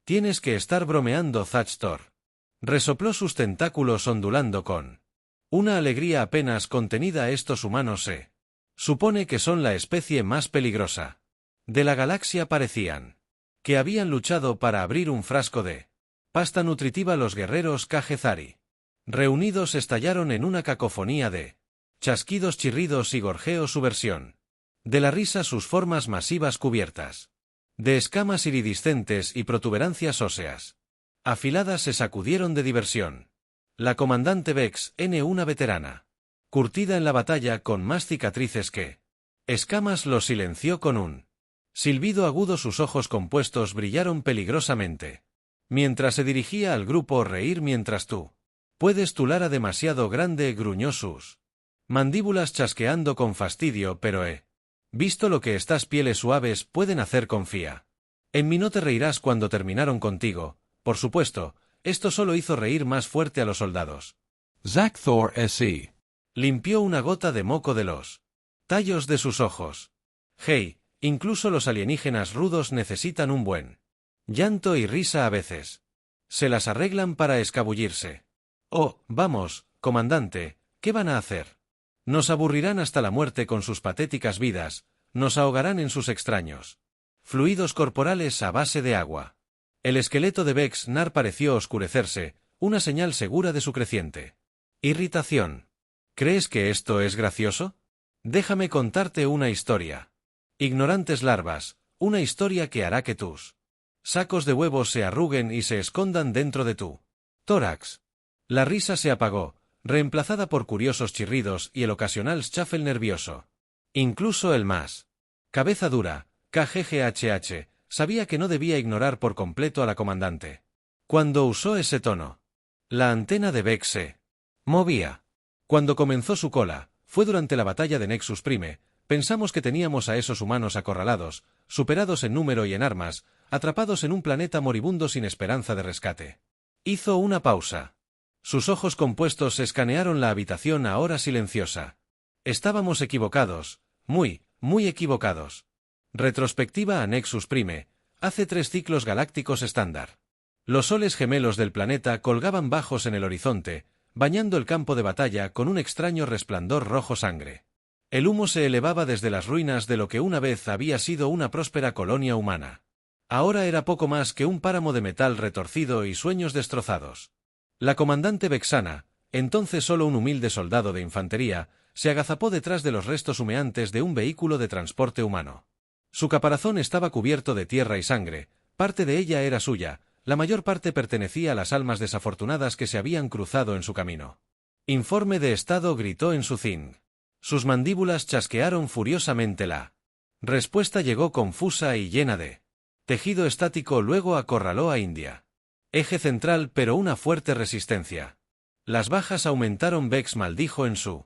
Tienes que estar bromeando, Thatch-Thor. Resopló sus tentáculos ondulando con una alegría apenas contenida. Estos humanos se supone que son la especie más peligrosa de la galaxia. Parecían que habían luchado para abrir un frasco de pasta nutritiva. Los guerreros Kajezari reunidos estallaron en una cacofonía de chasquidos, chirridos y gorjeos. Su versión de la risa, sus formas masivas cubiertas de escamas iridiscentes y protuberancias óseas afiladas, se sacudieron de diversión. La comandante Vex N, una veterana curtida en la batalla con más cicatrices que escamas, lo silenció con un silbido agudo. Sus ojos compuestos brillaron peligrosamente mientras se dirigía al grupo. Reír mientras tú puedes, tu Lara demasiado grande, gruñó, sus mandíbulas chasqueando con fastidio. Pero he visto lo que estas pieles suaves pueden hacer. Confía en mí. No te reirás cuando terminaron contigo. Por supuesto, esto solo hizo reír más fuerte a los soldados. Zack-Thor S.E. limpió una gota de moco de los tallos de sus ojos. Hey, incluso los alienígenas rudos necesitan un buen llanto y risa a veces. Se las arreglan para escabullirse. Oh, vamos, comandante, ¿qué van a hacer? Nos aburrirán hasta la muerte con sus patéticas vidas, nos ahogarán en sus extraños fluidos corporales a base de agua. El esqueleto de Vex-Nar pareció oscurecerse, una señal segura de su creciente irritación. ¿Crees que esto es gracioso? Déjame contarte una historia. Ignorantes larvas, una historia que hará que tus sacos de huevos se arruguen y se escondan dentro de tu tórax. La risa se apagó, reemplazada por curiosos chirridos y el ocasional shuffle nervioso. Incluso el más cabeza dura, KGGHH, sabía que no debía ignorar por completo a la comandante. Cuando usó ese tono, la antena de Vex se movía. Cuando comenzó su cola, fue durante la batalla de Nexus Prime. Pensamos que teníamos a esos humanos acorralados, superados en número y en armas, atrapados en un planeta moribundo sin esperanza de rescate. Hizo una pausa. Sus ojos compuestos escanearon la habitación ahora silenciosa. Estábamos equivocados, muy equivocados. Retrospectiva a Nexus Prime, hace 3 ciclos galácticos estándar. Los soles gemelos del planeta colgaban bajos en el horizonte, bañando el campo de batalla con un extraño resplandor rojo sangre. El humo se elevaba desde las ruinas de lo que una vez había sido una próspera colonia humana. Ahora era poco más que un páramo de metal retorcido y sueños destrozados. La comandante Vexana, entonces solo un humilde soldado de infantería, se agazapó detrás de los restos humeantes de un vehículo de transporte humano. Su caparazón estaba cubierto de tierra y sangre, parte de ella era suya, la mayor parte pertenecía a las almas desafortunadas que se habían cruzado en su camino. Informe de estado, gritó en su zinc. Sus mandíbulas chasquearon furiosamente. La respuesta llegó confusa y llena de tejido estático. Luego acorraló a India. Eje central, pero una fuerte resistencia. Las bajas aumentaron. Vex maldijo en su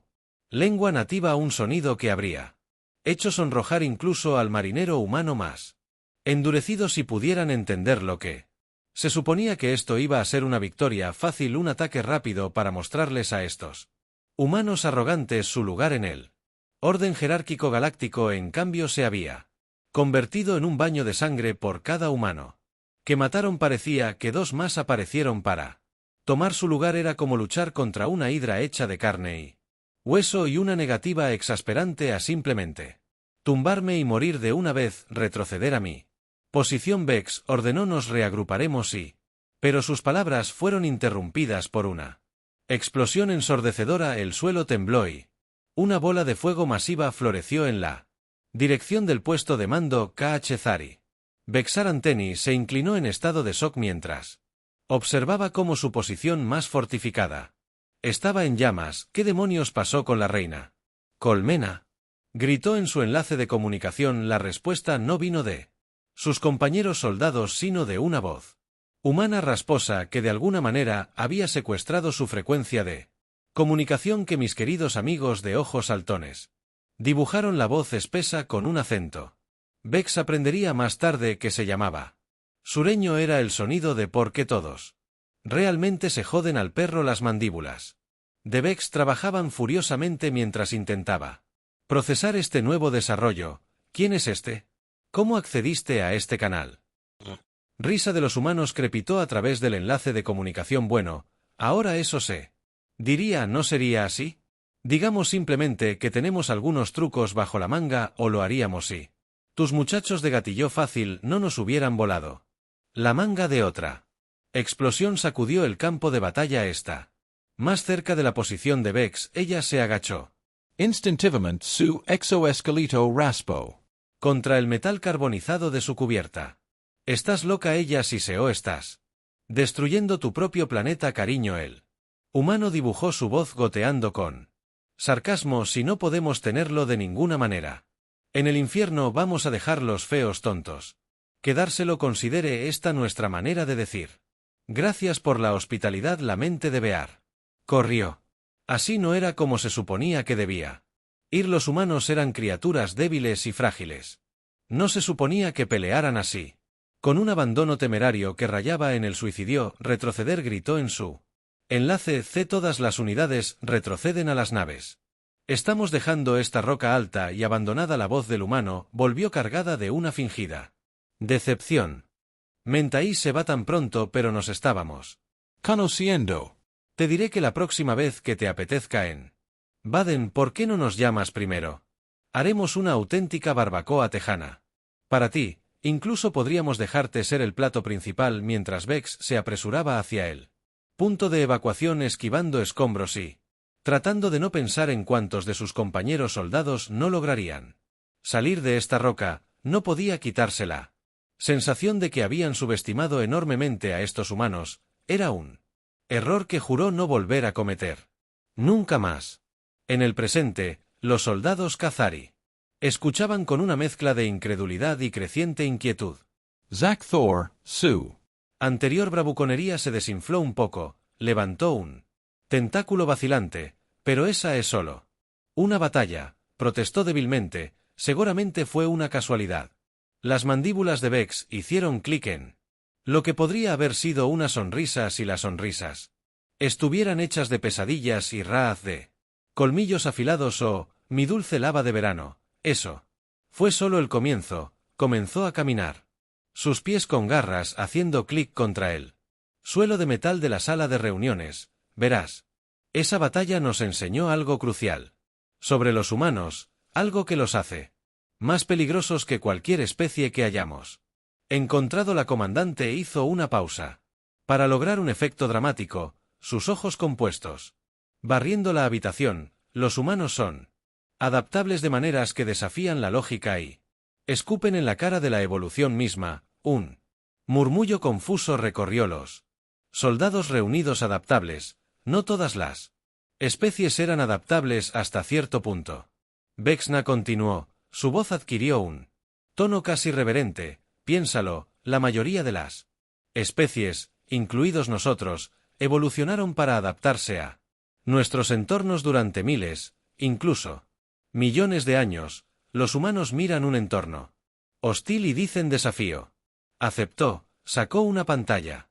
lengua nativa un sonido que habría hecho sonrojar incluso al marinero humano más endurecido si pudieran entender lo que se suponía. Que esto iba a ser una victoria fácil, un ataque rápido para mostrarles a estos humanos arrogantes su lugar en el orden jerárquico galáctico. En cambio se había convertido en un baño de sangre por cada humano que mataron. Parecía que 2 más aparecieron para tomar su lugar. Era como luchar contra una hidra hecha de carne y hueso y una negativa exasperante a simplemente tumbarme y morir de una vez. Retroceder a mi posición. Vex ordenó: nos reagruparemos y... Pero sus palabras fueron interrumpidas por una explosión ensordecedora. El suelo tembló y una bola de fuego masiva floreció en la dirección del puesto de mando Kajezari. Vexar Anteni se inclinó en estado de shock mientras observaba cómo su posición más fortificada estaba en llamas. ¿Qué demonios pasó con la reina? Colmena gritó en su enlace de comunicación. La respuesta no vino de sus compañeros soldados, sino de una voz humana rasposa que de alguna manera había secuestrado su frecuencia de comunicación. Que mis queridos amigos de ojos saltones dibujaron la voz espesa con un acento. Vex aprendería más tarde que se llamaba sureño. Era el sonido de por qué todos realmente se joden al perro. Las mandíbulas de Vex trabajaban furiosamente mientras intentaba procesar este nuevo desarrollo. ¿Quién es este? ¿Cómo accediste a este canal? Risa de los humanos crepitó a través del enlace de comunicación. Bueno, ahora eso sé. Diría, ¿no sería así? Digamos simplemente que tenemos algunos trucos bajo la manga o lo haríamos si tus muchachos de gatillo fácil no nos hubieran volado la manga de otra. Explosión sacudió el campo de batalla esta. Más cerca de la posición de Vex, ella se agachó. Instantivamente su exoesqueleto raspó contra el metal carbonizado de su cubierta. Estás loca, ella siseó. Estás destruyendo tu propio planeta, cariño. El humano dibujó su voz goteando con sarcasmo. Si no podemos tenerlo de ninguna manera. En el infierno vamos a dejarlos feos tontos. Quedárselo, considere esta nuestra manera de decir. Gracias por la hospitalidad. La mente de Bear corrió. Así no era como se suponía que debía ir. Los humanos eran criaturas débiles y frágiles. No se suponía que pelearan así. Con un abandono temerario que rayaba en el suicidio, retroceder, gritó en su enlace C. Todas las unidades retroceden a las naves. Estamos dejando esta roca alta y abandonada. La voz del humano volvió cargada de una fingida decepción. Mentaí se va tan pronto, pero nos estábamos conociendo. Te diré que la próxima vez que te apetezca en Baden, ¿por qué no nos llamas primero? Haremos una auténtica barbacoa tejana. Para ti, incluso podríamos dejarte ser el plato principal. Mientras Vex se apresuraba hacia él. Punto de evacuación, esquivando escombros y tratando de no pensar en cuántos de sus compañeros soldados no lograrían salir de esta roca. No podía quitársela sensación de que habían subestimado enormemente a estos humanos. Era un error que juró no volver a cometer nunca más. En el presente, los soldados Khazari escuchaban con una mezcla de incredulidad y creciente inquietud. Zack Thor, su anterior bravuconería se desinfló un poco, levantó un tentáculo vacilante. Pero esa es solo una batalla, protestó débilmente. Seguramente fue una casualidad. Las mandíbulas de Vex hicieron clic en lo que podría haber sido una sonrisa si las sonrisas estuvieran hechas de pesadillas y raz de colmillos afilados o mi dulce lava de verano. Eso fue solo el comienzo. Comenzó a caminar. Sus pies con garras haciendo clic contra el suelo de metal de la sala de reuniones. Verás. Esa batalla nos enseñó algo crucial sobre los humanos, algo que los hace más peligrosos que cualquier especie que hayamos encontrado. La comandante hizo una pausa para lograr un efecto dramático, sus ojos compuestos barriendo la habitación. Los humanos son adaptables de maneras que desafían la lógica y escupen en la cara de la evolución misma. Un murmullo confuso recorrió los soldados reunidos. Adaptables. No todas las especies eran adaptables hasta cierto punto. Vexna continuó. Su voz adquirió un tono casi reverente. Piénsalo, la mayoría de las especies, incluidos nosotros, evolucionaron para adaptarse a nuestros entornos durante miles, incluso millones de años. Los humanos miran un entorno hostil y dicen desafío. Aceptó, sacó una pantalla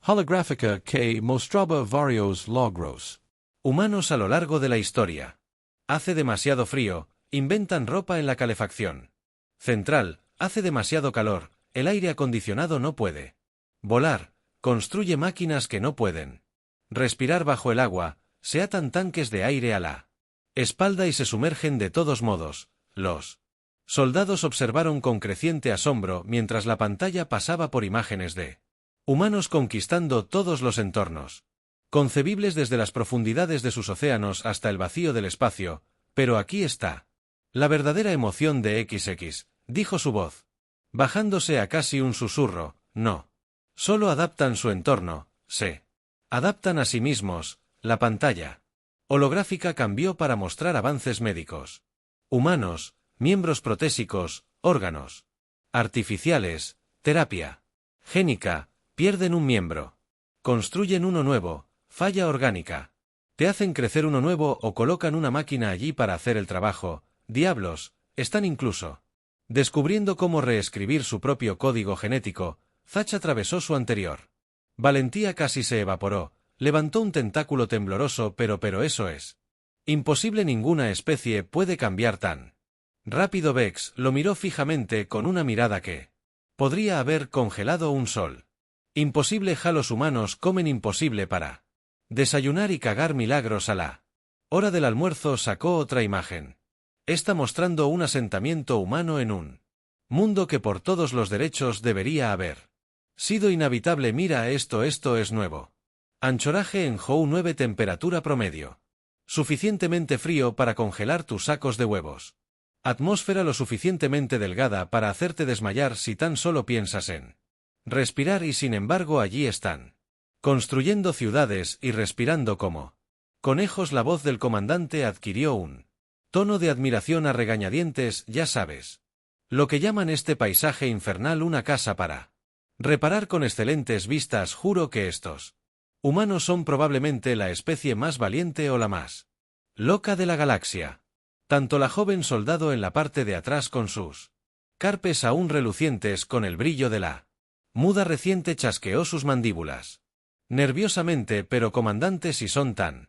holográfica que mostraba varios logros humanos a lo largo de la historia. Hace demasiado frío, inventan ropa en la calefacción central. Hace demasiado calor, el aire acondicionado no puede volar, construye máquinas que no pueden respirar bajo el agua, se atan tanques de aire a la espalda y se sumergen de todos modos. Los soldados observaron con creciente asombro mientras la pantalla pasaba por imágenes de humanos conquistando todos los entornos concebibles, desde las profundidades de sus océanos hasta el vacío del espacio. Pero aquí está la verdadera emoción de XX, dijo su voz, bajándose a casi un susurro. No solo adaptan su entorno, se adaptan a sí mismos. La pantalla holográfica cambió para mostrar avances médicos humanos, miembros protésicos, órganos artificiales, terapia génica. Pierden un miembro, construyen uno nuevo, falla orgánica. Te hacen crecer uno nuevo o colocan una máquina allí para hacer el trabajo. Diablos, están incluso descubriendo cómo reescribir su propio código genético. Zach atravesó su anterior valentía, casi se evaporó. Levantó un tentáculo tembloroso. Pero eso es imposible. Ninguna especie puede cambiar tan rápido. Vex lo miró fijamente con una mirada que Podría haber congelado un sol. Imposible. Los humanos comen imposible para desayunar y cagar milagros a la hora del almuerzo. Sacó otra imagen. Está mostrando un asentamiento humano en un mundo que por todos los derechos debería haber sido inhabitable. Mira esto es nuevo. Anchoraje en Hou 9, temperatura promedio. Suficientemente frío para congelar tus sacos de huevos. Atmósfera lo suficientemente delgada para hacerte desmayar si tan solo piensas en respirar, y sin embargo allí están, construyendo ciudades y respirando como conejos. La voz del comandante adquirió un tono de admiración a regañadientes. Ya sabes lo que llaman este paisaje infernal, una casa para reparar con excelentes vistas. Juro que estos humanos son probablemente la especie más valiente o la más loca de la galaxia. Tanto la joven soldado en la parte de atrás con sus carpes aún relucientes con el brillo de la muda reciente chasqueó sus mandíbulas nerviosamente. Pero comandante, si son tan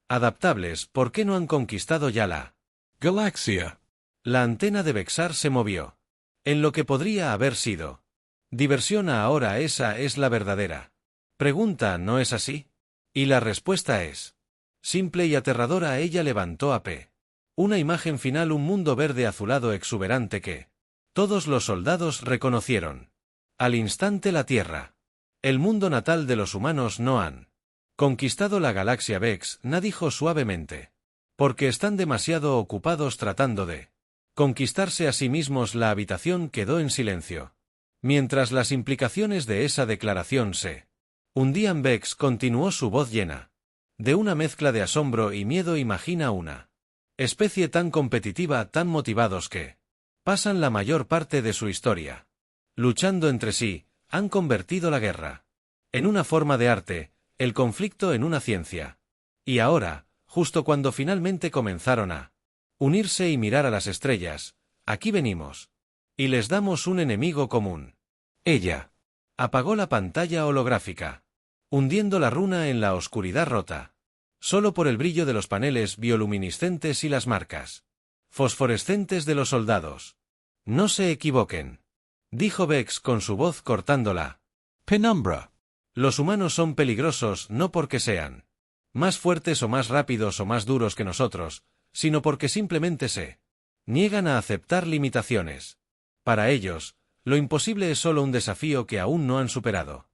adaptables, ¿por qué no han conquistado ya la Galaxia? La antena de Vexar se movió. En lo que podría haber sido diversión a ahora, esa es la verdadera pregunta, ¿no es así? Y la respuesta es simple y aterradora. Ella levantó a P. Una imagen final, un mundo verde azulado exuberante que todos los soldados reconocieron al instante. La Tierra, el mundo natal de los humanos, no han conquistado la galaxia. Vex dijo suavemente, porque están demasiado ocupados tratando de conquistarse a sí mismos. La habitación quedó en silencio, mientras las implicaciones de esa declaración se hundían. Vex continuó, su voz llena de una mezcla de asombro y miedo. Imagina una especie tan competitiva, tan motivados que pasan la mayor parte de su historia luchando entre sí. Han convertido la guerra en una forma de arte, el conflicto en una ciencia. Y ahora, justo cuando finalmente comenzaron a unirse y mirar a las estrellas, aquí venimos. Y les damos un enemigo común. Ella apagó la pantalla holográfica, hundiendo la runa en la oscuridad rota. Solo por el brillo de los paneles bioluminiscentes y las marcas fosforescentes de los soldados. No se equivoquen, dijo Vex con su voz cortándola. Penumbra. Los humanos son peligrosos no porque sean más fuertes o más rápidos o más duros que nosotros, sino porque simplemente se niegan a aceptar limitaciones. Para ellos, lo imposible es solo un desafío que aún no han superado.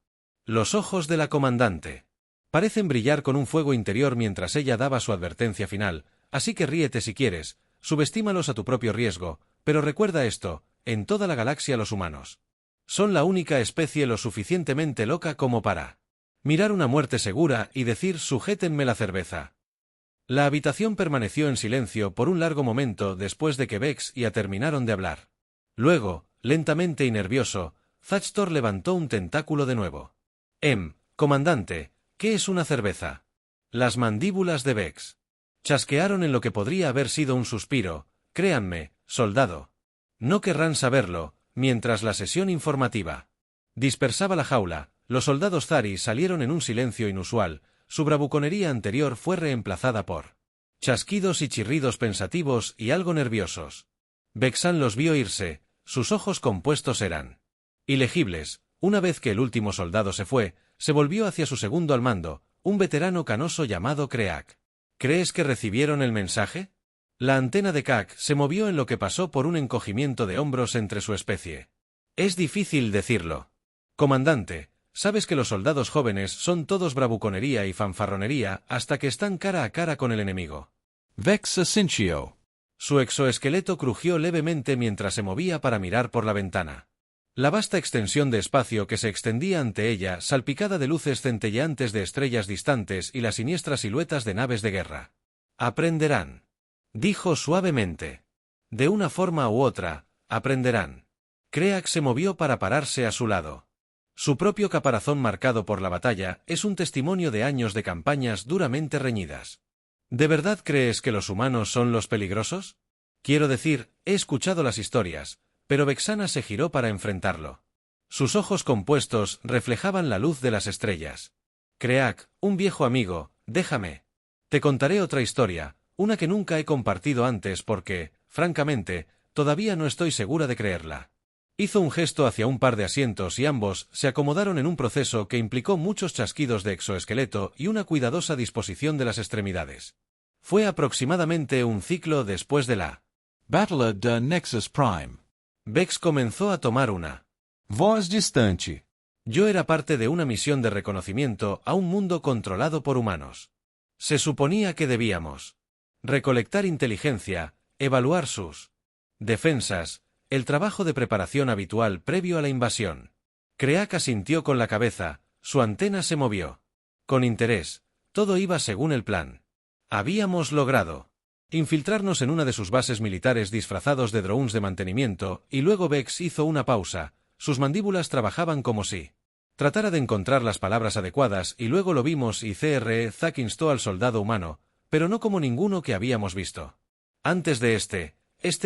Los ojos de la comandante parecen brillar con un fuego interior mientras ella daba su advertencia final, así que ríete si quieres, subestímalos a tu propio riesgo, pero recuerda esto, en toda la galaxia los humanos son la única especie lo suficientemente loca como para mirar una muerte segura y decir sujétenme la cerveza. La habitación permaneció en silencio por un largo momento después de que Vex y Ia terminaron de hablar. Luego, lentamente y nervioso, Thatchtor levantó un tentáculo de nuevo. Comandante, ¿qué es una cerveza? Las mandíbulas de Vex chasquearon en lo que podría haber sido un suspiro. Créanme, soldado. No querrán saberlo. Mientras la sesión informativa dispersaba la jaula, los soldados Zari salieron en un silencio inusual. Su bravuconería anterior fue reemplazada por chasquidos y chirridos pensativos y algo nerviosos. Vexan los vio irse, sus ojos compuestos eran ilegibles. Una vez que el último soldado se fue, se volvió hacia su segundo al mando, un veterano canoso llamado Kreak. ¿Crees que recibieron el mensaje? La antena de Kak se movió en lo que pasó por un encogimiento de hombros entre su especie. Es difícil decirlo. Comandante, sabes que los soldados jóvenes son todos bravuconería y fanfarronería hasta que están cara a cara con el enemigo. Vex Asincio. Su exoesqueleto crujió levemente mientras se movía para mirar por la ventana. La vasta extensión de espacio que se extendía ante ella, salpicada de luces centelleantes de estrellas distantes y las siniestras siluetas de naves de guerra. Aprenderán. Dijo suavemente. De una forma u otra, aprenderán. Kreak se movió para pararse a su lado. Su propio caparazón marcado por la batalla es un testimonio de años de campañas duramente reñidas. ¿De verdad crees que los humanos son los peligrosos? Quiero decir, he escuchado las historias, pero Vexana se giró para enfrentarlo. Sus ojos compuestos reflejaban la luz de las estrellas. Kreak, un viejo amigo, déjame. Te contaré otra historia. Una que nunca he compartido antes porque, francamente, todavía no estoy segura de creerla. Hizo un gesto hacia un par de asientos y ambos se acomodaron en un proceso que implicó muchos chasquidos de exoesqueleto y una cuidadosa disposición de las extremidades. Fue aproximadamente un ciclo después de la Battle de Nexus Prime. Vex comenzó a tomar una Voz distante. Yo era parte de una misión de reconocimiento a un mundo controlado por humanos. Se suponía que debíamos recolectar inteligencia, evaluar sus defensas, el trabajo de preparación habitual previo a la invasión. Kreak asintió con la cabeza, su antena se movió. Con interés, todo iba según el plan. Habíamos logrado infiltrarnos en una de sus bases militares disfrazados de drones de mantenimiento, y luego Vex hizo una pausa, sus mandíbulas trabajaban como si tratara de encontrar las palabras adecuadas, y luego lo vimos y Zack instó al soldado humano, pero no como ninguno que habíamos visto. Antes de este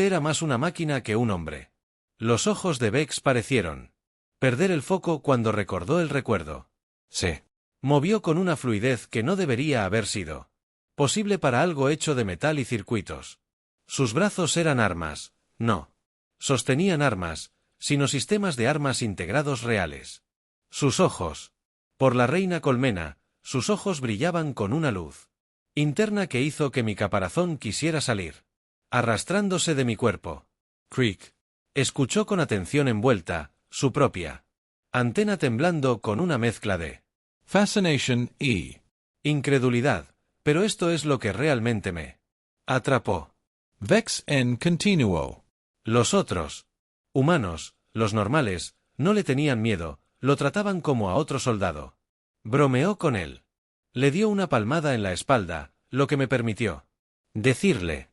era más una máquina que un hombre. Los ojos de Vex parecieron perder el foco cuando recordó el recuerdo. Se movió con una fluidez que no debería haber sido posible para algo hecho de metal y circuitos. Sus brazos eran armas, no sostenían armas, sino sistemas de armas integrados reales. Sus ojos. Por la reina colmena, sus ojos brillaban con una luz interna que hizo que mi caparazón quisiera salir, arrastrándose de mi cuerpo. Creak. Escuchó con atención envuelta, su propia antena temblando con una mezcla de Fascination y incredulidad, pero esto es lo que realmente me atrapó. Vex en continuo. Los otros humanos, los normales, no le tenían miedo, lo trataban como a otro soldado. Bromeó con él. Le dio una palmada en la espalda, lo que me permitió decirle.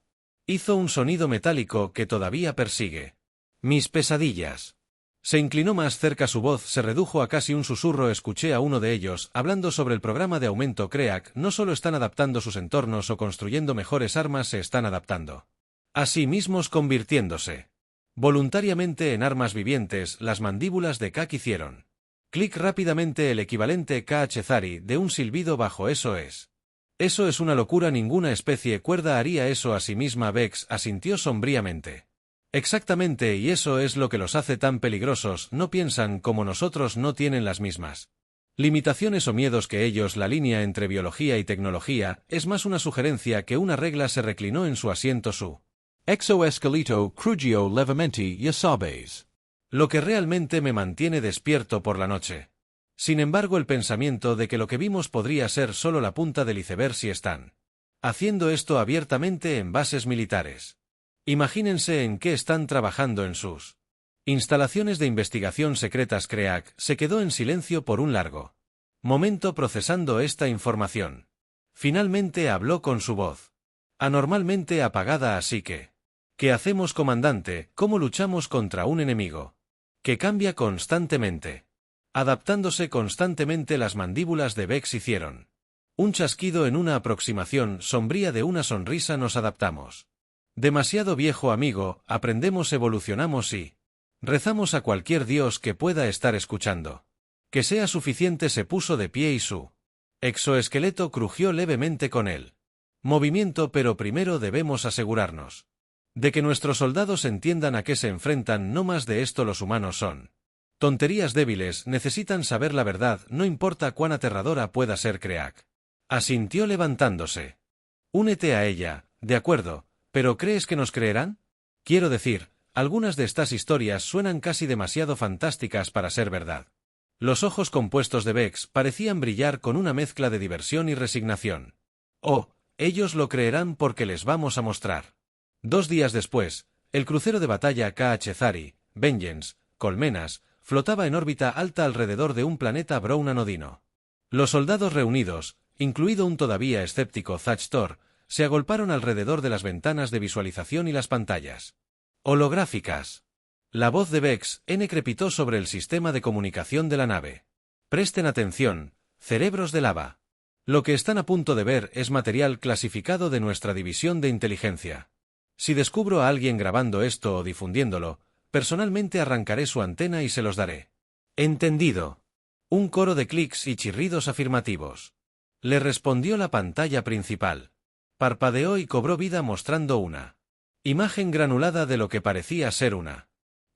Hizo un sonido metálico que todavía persigue mis pesadillas. Se inclinó más cerca, su voz se redujo a casi un susurro. Escuché a uno de ellos, hablando sobre el programa de aumento Kreak. No solo están adaptando sus entornos o construyendo mejores armas, se están adaptando a sí mismos, convirtiéndose voluntariamente en armas vivientes. Las mandíbulas de Kak hicieron clic rápidamente, el equivalente Khazari de un silbido bajo. Eso es una locura, ninguna especie cuerda haría eso a sí misma. Vex asintió sombríamente. Exactamente, y eso es lo que los hace tan peligrosos, no piensan como nosotros, no tienen las mismas limitaciones o miedos que ellos. La línea entre biología y tecnología es más una sugerencia que una regla. Se reclinó en su asiento. Su Exoesqueleto crugio levemente y sabes. Lo que realmente me mantiene despierto por la noche. Sin embargo, el pensamiento de que lo que vimos podría ser solo la punta del iceberg si están haciendo esto abiertamente en bases militares. Imagínense en qué están trabajando en sus instalaciones de investigación secretas. Kreak se quedó en silencio por un largo momento procesando esta información. Finalmente habló con su voz anormalmente apagada. Así que, ¿qué hacemos, comandante? ¿Cómo luchamos contra un enemigo que cambia constantemente, adaptándose constantemente? Las mandíbulas de Vex hicieron un chasquido en una aproximación sombría de una sonrisa. Nos adaptamos. Demasiado viejo, amigo, aprendemos, evolucionamos y rezamos a cualquier dios que pueda estar escuchando. Que sea suficiente. Se puso de pie y su exoesqueleto crujió levemente con él movimiento, pero primero debemos asegurarnos de que nuestros soldados entiendan a qué se enfrentan. No más de esto, los humanos son tonterías débiles, necesitan saber la verdad, no importa cuán aterradora pueda ser. Kreak asintió levantándose. Únete a ella, de acuerdo, pero ¿crees que nos creerán? Quiero decir, algunas de estas historias suenan casi demasiado fantásticas para ser verdad. Los ojos compuestos de Vex parecían brillar con una mezcla de diversión y resignación. Oh, ellos lo creerán porque les vamos a mostrar. 2 días después, el crucero de batalla Khazari, Vengeance, Colmenas, flotaba en órbita alta alrededor de un planeta Brown anodino. Los soldados reunidos, incluido un todavía escéptico Thatch-Tor, se agolparon alrededor de las ventanas de visualización y las pantallas holográficas. La voz de Vex crepitó sobre el sistema de comunicación de la nave. Presten atención, cerebros de lava. Lo que están a punto de ver es material clasificado de nuestra división de inteligencia. Si descubro a alguien grabando esto o difundiéndolo, personalmente arrancaré su antena y se los daré. Entendido. Un coro de clics y chirridos afirmativos. Le respondió la pantalla principal. Parpadeó y cobró vida mostrando una imagen granulada de lo que parecía ser una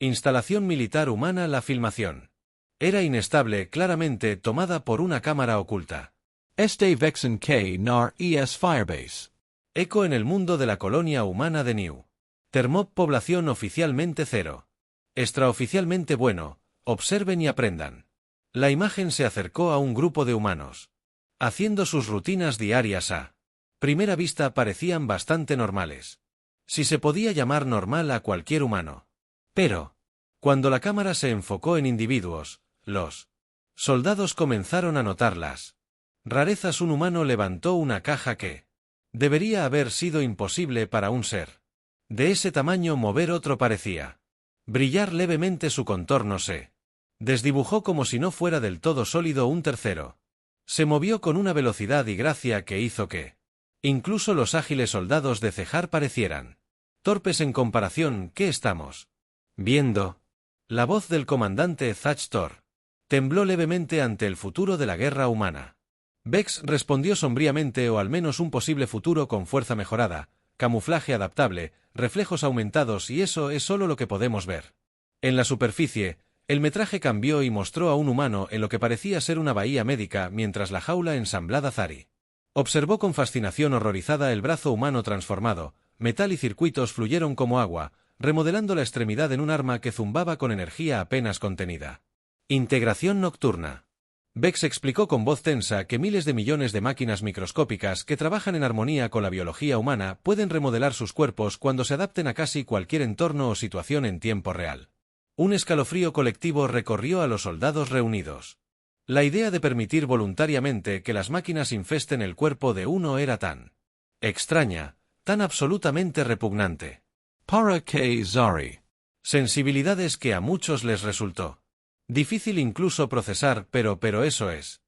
Instalación militar humana. La filmación era inestable, claramente tomada por una cámara oculta. Este Vexen K nar es Firebase. Eco en el mundo de la colonia humana de New Termop. Población oficialmente 0. Extraoficialmente bueno, observen y aprendan. La imagen se acercó a un grupo de humanos, haciendo sus rutinas diarias a primera vista parecían bastante normales. Si se podía llamar normal a cualquier humano. Pero, cuando la cámara se enfocó en individuos, los soldados comenzaron a notarlas rarezas. Un humano levantó una caja que debería haber sido imposible para un ser de ese tamaño mover. Otro parecía brillar levemente, su contorno se desdibujó como si no fuera del todo sólido. Un tercero se movió con una velocidad y gracia que hizo que incluso los ágiles soldados de Cejar parecieran torpes en comparación. ¿Qué estamos viendo? La voz del comandante Thatch Thor tembló levemente ante el futuro de la guerra humana. Vex respondió sombríamente, o al menos un posible futuro con fuerza mejorada, camuflaje adaptable, reflejos aumentados, y eso es solo lo que podemos ver. En la superficie, el metraje cambió y mostró a un humano en lo que parecía ser una bahía médica, mientras la jaula ensamblada Zari observó con fascinación horrorizada el brazo humano transformado. Metal y circuitos fluyeron como agua, remodelando la extremidad en un arma que zumbaba con energía apenas contenida. Integración nocturna. Vex explicó con voz tensa que miles de millones de máquinas microscópicas que trabajan en armonía con la biología humana pueden remodelar sus cuerpos cuando se adapten a casi cualquier entorno o situación en tiempo real. Un escalofrío colectivo recorrió a los soldados reunidos. La idea de permitir voluntariamente que las máquinas infesten el cuerpo de uno era tan extraña, tan absolutamente repugnante. Para K Zari. Sensibilidades que a muchos les resultó difícil incluso procesar, pero eso es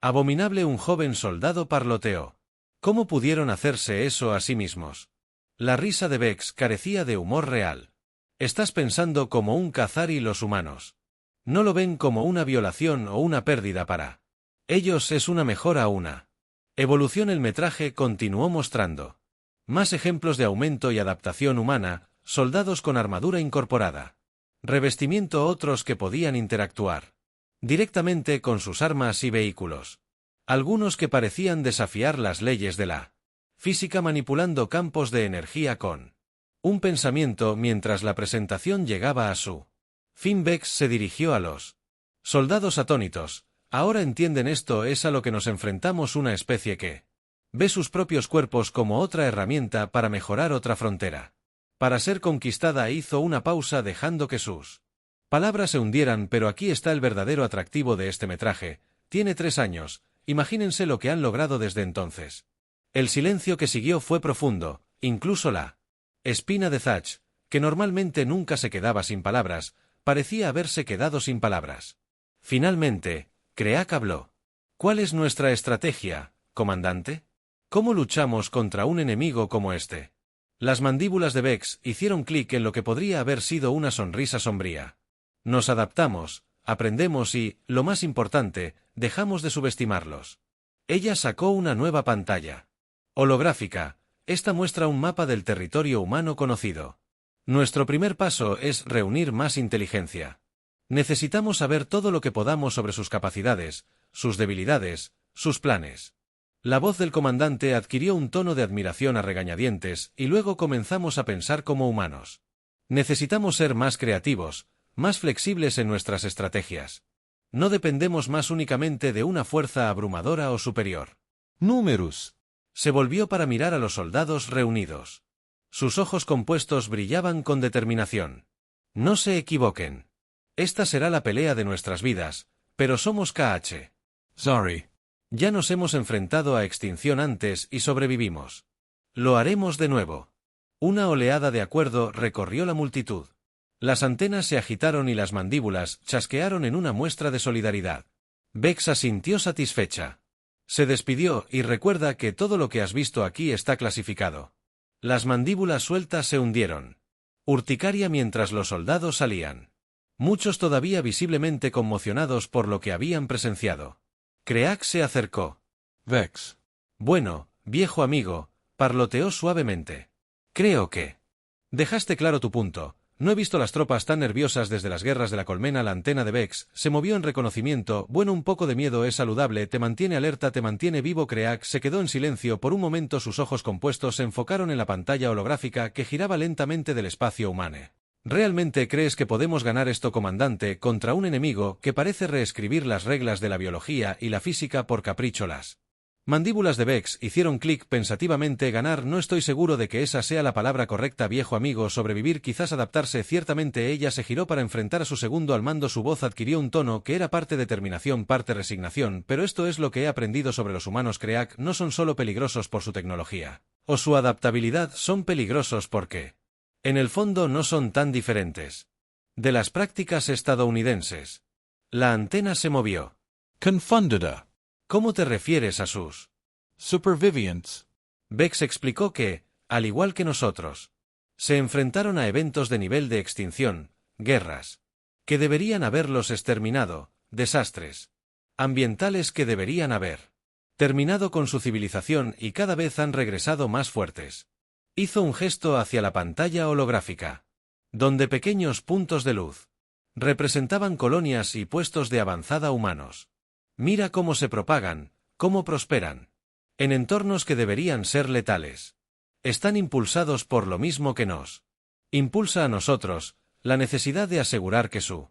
abominable. Un joven soldado parloteó. ¿Cómo pudieron hacerse eso a sí mismos? La risa de Vex carecía de humor real. Estás pensando como un Khazari. Los humanos no lo ven como una violación o una pérdida para ellos, es una mejora, una evolución. El metraje continuó mostrando más ejemplos de aumento y adaptación humana, soldados con armadura incorporada, revestimiento, otros que podían interactuar directamente con sus armas y vehículos, algunos que parecían desafiar las leyes de la física manipulando campos de energía con un pensamiento. Mientras la presentación llegaba a su fin, Vex se dirigió a los soldados atónitos. Ahora entienden, esto es a lo que nos enfrentamos, una especie que ve sus propios cuerpos como otra herramienta para mejorar otra frontera, para ser conquistada. Hizo una pausa dejando que sus palabras se hundieran, pero aquí está el verdadero atractivo de este metraje. Tiene 3 años, imagínense lo que han logrado desde entonces. El silencio que siguió fue profundo, incluso la espina de Thatch, que normalmente nunca se quedaba sin palabras, parecía haberse quedado sin palabras. Finalmente, Kreak habló. ¿Cuál es nuestra estrategia, comandante? ¿Cómo luchamos contra un enemigo como este? Las mandíbulas de Vex hicieron clic en lo que podría haber sido una sonrisa sombría. Nos adaptamos, aprendemos y, lo más importante, dejamos de subestimarlos. Ella sacó una nueva pantalla holográfica. Esta muestra un mapa del territorio humano conocido. Nuestro primer paso es reunir más inteligencia. Necesitamos saber todo lo que podamos sobre sus capacidades, sus debilidades, sus planes. La voz del comandante adquirió un tono de admiración a regañadientes, y luego comenzamos a pensar como humanos. Necesitamos ser más creativos, más flexibles en nuestras estrategias. No dependemos más únicamente de una fuerza abrumadora o superior. Números. Se volvió para mirar a los soldados reunidos. Sus ojos compuestos brillaban con determinación. No se equivoquen. Esta será la pelea de nuestras vidas, pero somos KH. Zari. Ya nos hemos enfrentado a extinción antes y sobrevivimos. Lo haremos de nuevo. Una oleada de acuerdo recorrió la multitud. Las antenas se agitaron y las mandíbulas chasquearon en una muestra de solidaridad. Vex asintió satisfecha. Se despidió y recuerda que todo lo que has visto aquí está clasificado. Las mandíbulas sueltas se hundieron. Urticaria mientras los soldados salían. Muchos todavía visiblemente conmocionados por lo que habían presenciado. Kreak se acercó. Vex. Bueno, viejo amigo, parloteó suavemente. Creo que dejaste claro tu punto, No he visto las tropas tan nerviosas desde las guerras de la colmena. La antena de Vex se movió en reconocimiento. Bueno, un poco de miedo es saludable, te mantiene alerta, te mantiene vivo. Kreak se quedó en silencio por un momento, sus ojos compuestos se enfocaron en la pantalla holográfica que giraba lentamente del espacio humano. ¿Realmente crees que podemos ganar esto, comandante, contra un enemigo que parece reescribir las reglas de la biología y la física por capricho? Las mandíbulas de Vex hicieron clic pensativamente. Ganar, no estoy seguro de que esa sea la palabra correcta, viejo amigo. Sobrevivir, quizás adaptarse. Ciertamente. Ella se giró para enfrentar a su segundo al mando. Su voz adquirió un tono que era parte determinación, parte resignación. Pero esto es lo que he aprendido sobre los humanos. Kreak no son solo peligrosos por su tecnología o su adaptabilidad, son peligrosos porque, en el fondo, no son tan diferentes de las prácticas estadounidenses. La antena se movió. Confundida. ¿Cómo te refieres a sus supervivients? Vex explicó que, al igual que nosotros, se enfrentaron a eventos de nivel de extinción, guerras, que deberían haberlos exterminado, desastres ambientales que deberían haber terminado con su civilización y cada vez han regresado más fuertes. Hizo un gesto hacia la pantalla holográfica, donde pequeños puntos de luz representaban colonias y puestos de avanzada humanos. Mira cómo se propagan, cómo prosperan. En entornos que deberían ser letales. Están impulsados por lo mismo que nos impulsa a nosotros, la necesidad de asegurar que su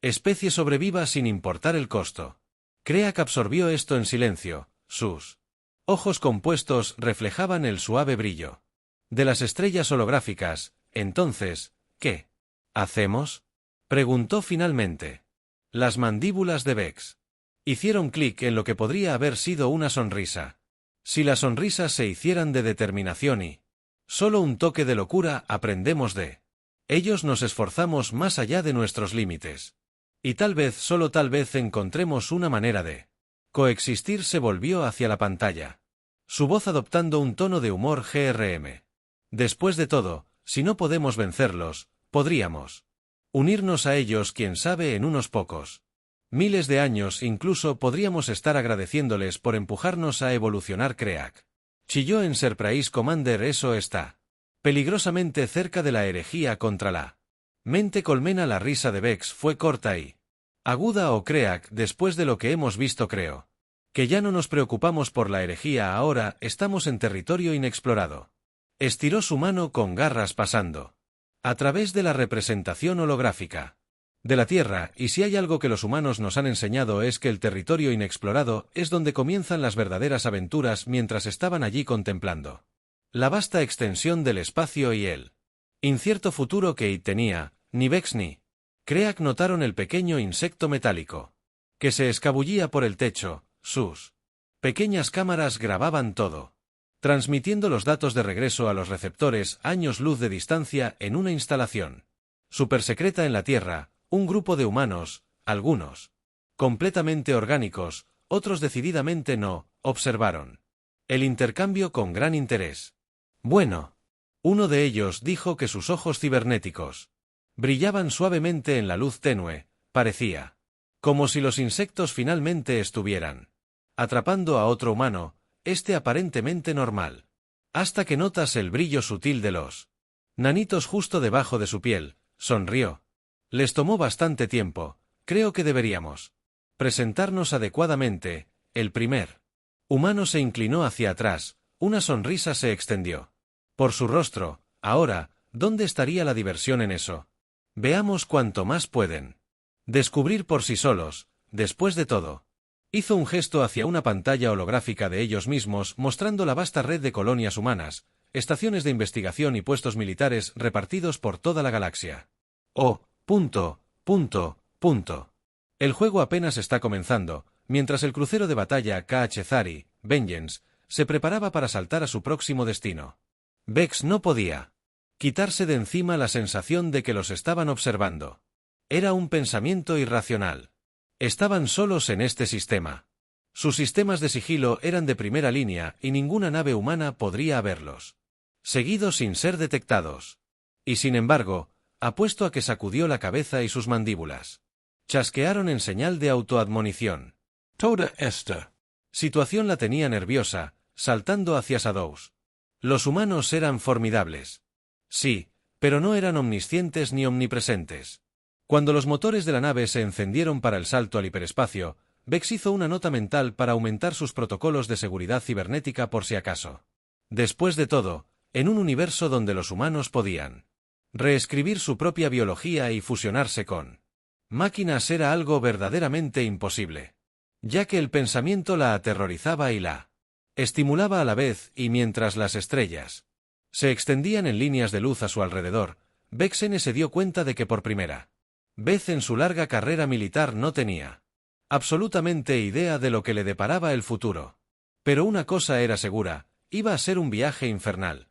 especie sobreviva sin importar el costo. Kreak absorbió esto en silencio, sus ojos compuestos reflejaban el suave brillo de las estrellas holográficas. Entonces, ¿qué hacemos?, preguntó finalmente. Las mandíbulas de Vex hicieron clic en lo que podría haber sido una sonrisa. Si las sonrisas se hicieran de determinación y solo un toque de locura, aprendemos de ellos, nos esforzamos más allá de nuestros límites. Y tal vez, solo tal vez, encontremos una manera de coexistir. Se volvió hacia la pantalla, su voz adoptando un tono de humor. GRM. Después de todo, si no podemos vencerlos, podríamos unirnos a ellos, quién sabe, en unos pocos miles de años. Incluso podríamos estar agradeciéndoles por empujarnos a evolucionar. Kreak chilló en Surprise Commander, eso está peligrosamente cerca de la herejía contra la mente colmena. La risa de Vex fue corta y aguda. O Kreak, después de lo que hemos visto, creo que ya no nos preocupamos por la herejía, ahora estamos en territorio inexplorado. Estiró su mano con garras pasando a través de la representación holográfica de la Tierra, y si hay algo que los humanos nos han enseñado es que el territorio inexplorado es donde comienzan las verdaderas aventuras. Mientras estaban allí contemplando la vasta extensión del espacio y el incierto futuro que tenía, ni Vex ni Kreak notaron el pequeño insecto metálico que se escabullía por el techo. Sus pequeñas cámaras grababan todo, transmitiendo los datos de regreso a los receptores años luz de distancia. En una instalación supersecreta en la Tierra, un grupo de humanos, algunos completamente orgánicos, otros decididamente no, observaron el intercambio con gran interés. Bueno, uno de ellos dijo que sus ojos cibernéticos brillaban suavemente en la luz tenue. Parecía como si los insectos finalmente estuvieran atrapando a otro humano, aparentemente normal. Hasta que notas el brillo sutil de los nanitos justo debajo de su piel. Sonrió. Les tomó bastante tiempo. Creo que deberíamos presentarnos adecuadamente. El primer humano se inclinó hacia atrás, una sonrisa se extendió por su rostro. Ahora, ¿dónde estaría la diversión en eso? Veamos cuánto más pueden descubrir por sí solos. Después de todo, hizo un gesto hacia una pantalla holográfica de ellos mismos, mostrando la vasta red de colonias humanas, estaciones de investigación y puestos militares repartidos por toda la galaxia. Oh, punto. El juego apenas está comenzando, mientras el crucero de batalla KH-Zari, Vengeance, se preparaba para saltar a su próximo destino. Vex no podía quitarse de encima la sensación de que los estaban observando. Era un pensamiento irracional. Estaban solos en este sistema. Sus sistemas de sigilo eran de primera línea y ninguna nave humana podría haberlos seguido sin ser detectados. Y sin embargo, apuesto a que sacudió la cabeza y sus mandíbulas chasquearon en señal de autoadmonición. Toda esta situación la tenía nerviosa, saltando hacia Shadows. Los humanos eran formidables. Sí, Pero no eran omniscientes ni omnipresentes. Cuando los motores de la nave se encendieron para el salto al hiperespacio, Bex hizo una nota mental para aumentar sus protocolos de seguridad cibernética por si acaso. Después de todo, en un universo donde los humanos podían reescribir su propia biología y fusionarse con máquinas era algo verdaderamente imposible, ya que el pensamiento la aterrorizaba y la estimulaba a la vez, y mientras las estrellas se extendían en líneas de luz a su alrededor, Vexen se dio cuenta de que por primera vez en su larga carrera militar no tenía absolutamente idea de lo que le deparaba el futuro. Pero una cosa era segura, iba a ser un viaje infernal.